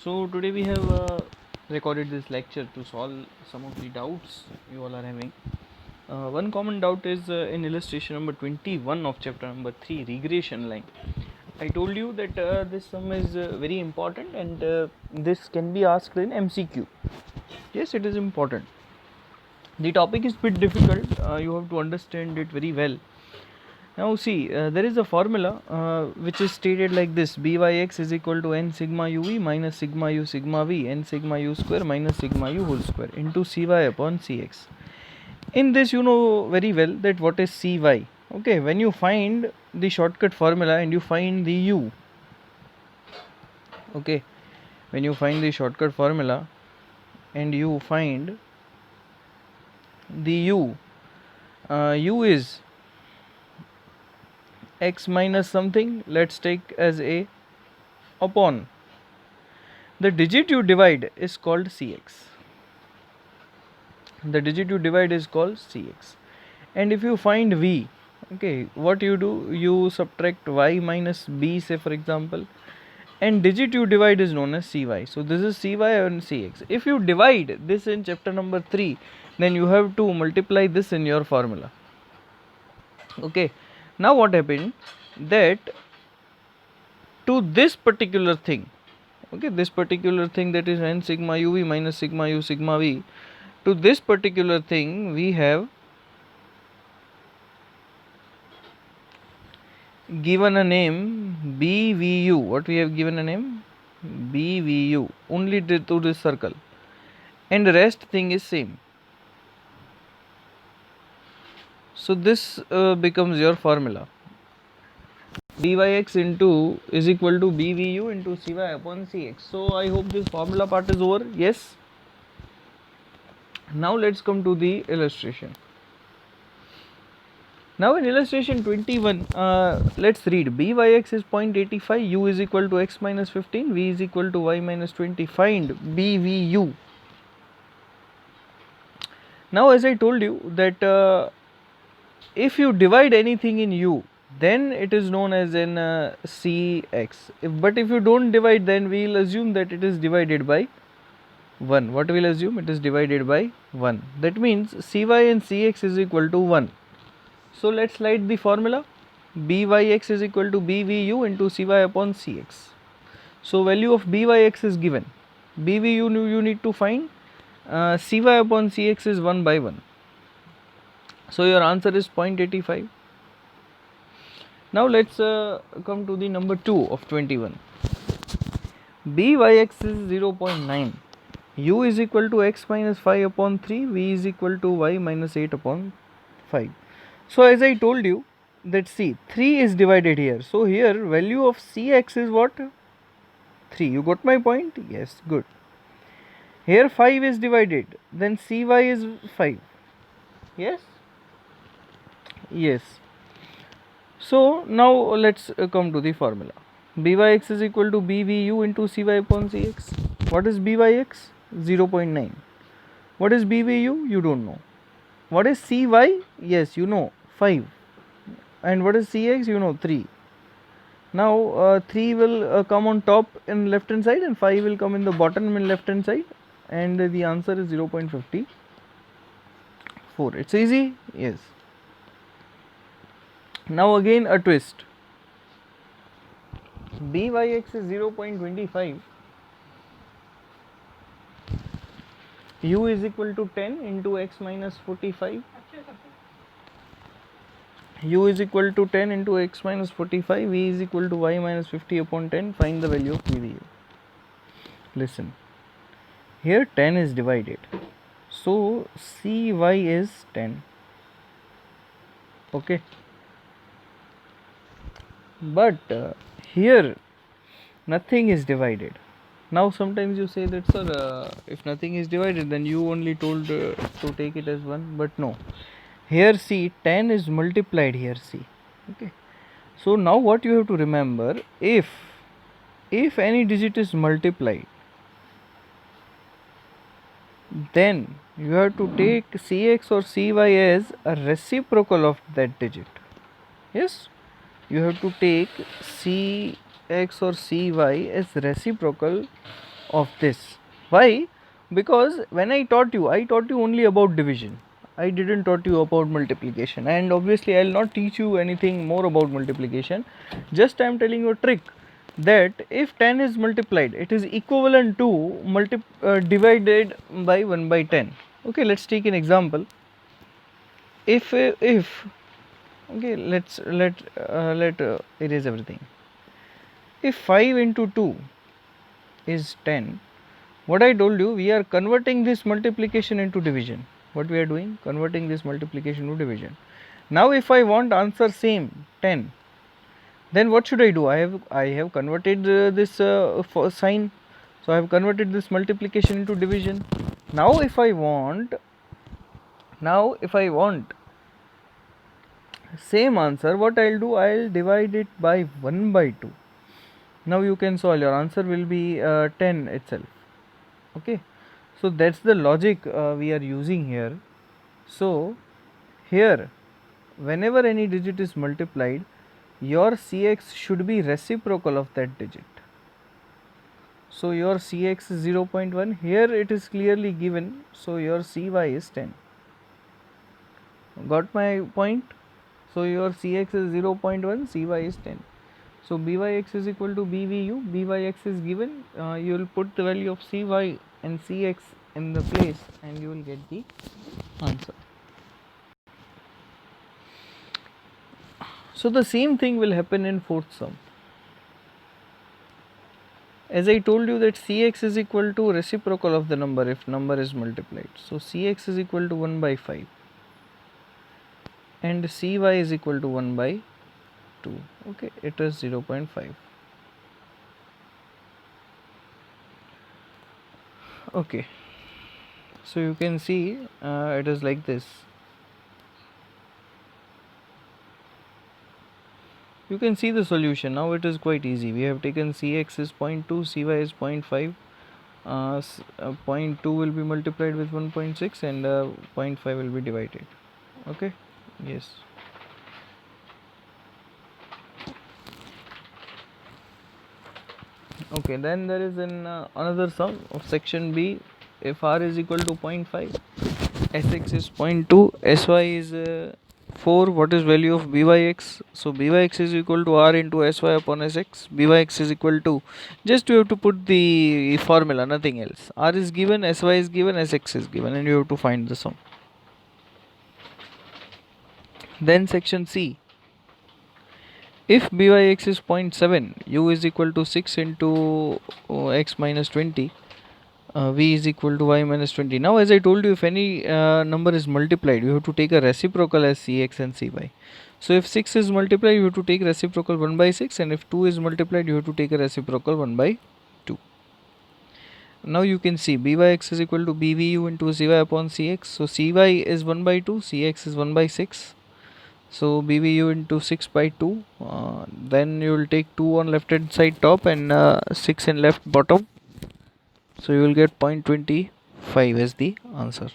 So today we have recorded this lecture to solve some of the doubts you all are having. One common doubt is in illustration number 21 of chapter number 3, regression line. I told you that this sum is very important and this can be asked in MCQ. Yes, it is important. The topic is bit difficult, you have to understand it very well. Now see, there is a formula which is stated like this: byx is equal to n sigma uv minus sigma u sigma v n sigma u square minus sigma u whole square into cy upon cx. In this you know very well that what is cy. Okay, when you find the shortcut formula and you find the u, okay, when you find the shortcut formula and you find the u is x minus something, let's take as a, upon the digit you divide is called cx. The digit you divide is called cx. And if you find v, okay, what you do, you subtract y minus b, say for example, and digit you divide is known as cy. So this is cy and cx. If you divide this in chapter number 3, then you have to multiply this in your formula. Okay, now what happened, that to this particular thing, okay, this particular thing, that is n sigma uv minus sigma u sigma v, to this particular thing we have given a name bvu. What we have given a name? Bvu, only to this circle, and the rest thing is same. So this becomes your formula: byx into is equal to bvu into cy upon cx. So I hope this formula part is over. Yes. Now let's come to the illustration. Now in illustration 21, let's read. byx is 0.85, u is equal to x minus 15, v is equal to y minus 20. Find bvu. Now as I told you that if you divide anything in u, then it is known as in cx. But if you don't divide, then we will assume that it is divided by 1. What we will assume? It is divided by 1. That means cy and cx is equal to 1. So let's write the formula: byx is equal to bvu into cy upon cx. So value of byx is given, bvu you need to find, cy upon cx is 1 by 1. So your answer is 0.85. Now let's come to the number 2 of 21. byx is 0.9, u is equal to x minus 5 upon 3, v is equal to y minus 8 upon 5. So as I told you that see, 3 is divided here. So here value of cx is what? 3. You got my point? Yes, good. Here 5 is divided, then cy is 5. Yes? Yes. So now let's come to the formula. byx is equal to bvu into cy upon cx. What is byx? 0.9. What is bvu? You don't know. What is cy? Yes, you know, 5. And what is cx? You know, 3. Now 3 will come on top in left hand side and 5 will come in the bottom in left hand side, and the answer is 0.54. It's easy? Yes. Now again a twist. byx is 0.25, u is equal to 10 into x minus 45, u is equal to 10 into x minus 45, v is equal to y minus 50 upon 10. Find the value of bvu. Listen, here 10 is divided, so cy is 10. Okay, but here nothing is divided. Now sometimes you say that, sir, if nothing is divided, then you only told to take it as 1, but no, here see, 10 is multiplied here, see. Okay, so now what you have to remember, if any digit is multiplied, then you have to take cx or cy as a reciprocal of that digit. Yes, you have to take cx or cy as reciprocal of this. Why? Because when I taught you only about division. I didn't taught you about multiplication, and obviously I will not teach you anything more about multiplication. Just I am telling you a trick that if 10 is multiplied, it is equivalent to divided by 1 by 10. Okay, let's take an example. If okay, let erase everything. If 5 into 2 is 10, what I told you, we are converting this multiplication into division. What we are doing? Converting this multiplication to division. Now if I want answer same 10, then what should I do? I have converted this sign, so I have converted this multiplication into division. Now if I want same answer, what I'll do, I'll divide it by 1 by 2. Now you can solve, your answer will be 10 itself. Okay, so that's the logic we are using here. So here, whenever any digit is multiplied, your Cx should be reciprocal of that digit. So your Cx is 0.1, here it is clearly given, so your Cy is 10. Got my point? So your Cx is 0.1, Cy is 10. So Byx is equal to Bvu, Byx is given, you will put the value of Cy and Cx in the place and you will get the answer. So the same thing will happen in fourth sum. As I told you that Cx is equal to reciprocal of the number if number is multiplied. So Cx is equal to 1 by 5 and Cy is equal to 1 by 2. Okay, it is 0.5. Okay, so you can see it is like this. You can see the solution. Now it is quite easy. We have taken Cx is 0.2, Cy is 0.5. 0.2 will be multiplied with 1.6 and 0.5 will be divided. Okay, yes. Okay, then there is another sum of section B. If r is equal to 0.5, Sx is 0.2, Sy is 4, what is value of Byx? So Byx is equal to r into Sy upon Sx. Byx is equal to, just you have to put the formula, nothing else. R is given, Sy is given, Sx is given, and you have to find the sum. Then section C. If Byx is 0.7, u is equal to 6 into x minus 20, v is equal to y minus 20. Now as I told you, if any number is multiplied, you have to take a reciprocal as Cx and Cy. So if 6 is multiplied, you have to take reciprocal 1 by 6, and if 2 is multiplied, you have to take a reciprocal 1 by 2. Now you can see Byx is equal to Bvu into Cy upon Cx. So Cy is 1 by 2, Cx is 1 by 6. So Bvu into 6 by 2, then you will take 2 on left hand side top and 6 in left bottom. So you will get 0.25 as the answer.